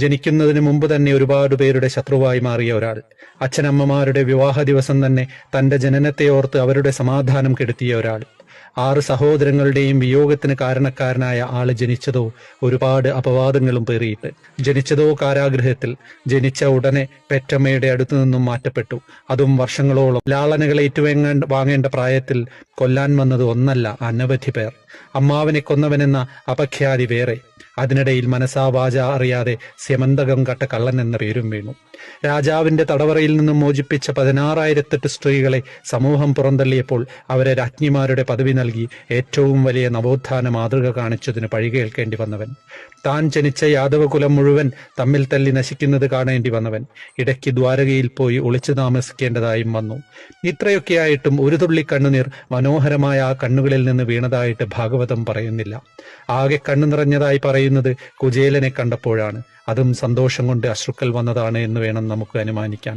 ജനിക്കുന്നതിന് മുമ്പ് തന്നെ ഒരുപാട് പേരുടെ ശത്രുവായി മാറിയ ഒരാൾ, അച്ഛനമ്മമാരുടെ വിവാഹ ദിവസം തന്നെ തന്റെ ജനനത്തെ ഓർത്ത് അവരുടെ സമാധാനം കെടുത്തിയ ഒരാൾ, 6 സഹോദരങ്ങളുടെയും വിയോഗത്തിന് കാരണക്കാരനായ ആള് ജനിച്ചതോ ഒരുപാട് അപവാദങ്ങളും പേറിയിട്ട്, ജനിച്ചതോ കാരാഗൃഹത്തിൽ, ജനിച്ച ഉടനെ പെറ്റമ്മയുടെ അടുത്തു നിന്നും മാറ്റപ്പെട്ടു, അതും വർഷങ്ങളോളം. ലാളനകൾ വാങ്ങേണ്ട പ്രായത്തിൽ കൊല്ലാൻ വന്നത് ഒന്നല്ല, അനവധി പേർ. അമ്മാവനെ കൊന്നവനെന്ന അപഖ്യാതി വേറെ. അതിനിടയിൽ മനസാ വാച അറിയാതെ സ്യമന്തകം കട്ട കള്ളൻ എന്ന പേരും വീണു. രാജാവിന്റെ തടവറയിൽ നിന്നും മോചിപ്പിച്ച 16,008 സ്ത്രീകളെ സമൂഹം പുറന്തള്ളിയപ്പോൾ അവരെ രാജ്ഞിമാരുടെ പദവി നൽകി ഏറ്റവും വലിയ നവോത്ഥാന മാതൃക കാണിച്ചതിന് പഴികേൽക്കേണ്ടി വന്നവൻ, താൻ ജനിച്ച യാദവകുലം മുഴുവൻ തമ്മിൽ തല്ലി നശിക്കുന്നത് കാണേണ്ടി വന്നവൻ, ഇടയ്ക്ക് ദ്വാരകയിൽ പോയി ഒളിച്ചു താമസിക്കേണ്ടതായും വന്നു. ഇത്രയൊക്കെയായിട്ടും ഒരു തുള്ളി കണ്ണുനീർ മനോഹരമായ ആ കണ്ണുകളിൽ നിന്ന് വീണതായിട്ട് ഭാഗവതം പറയുന്നില്ല. ആകെ കണ്ണു നിറഞ്ഞതായി പറയുന്നത് കുചേലനെ കണ്ടപ്പോഴാണ്. അതും സന്തോഷം കൊണ്ട് അശ്രുക്കൾ വന്നതാണ് എന്ന് വേണം നമുക്ക് അനുമാനിക്കാൻ.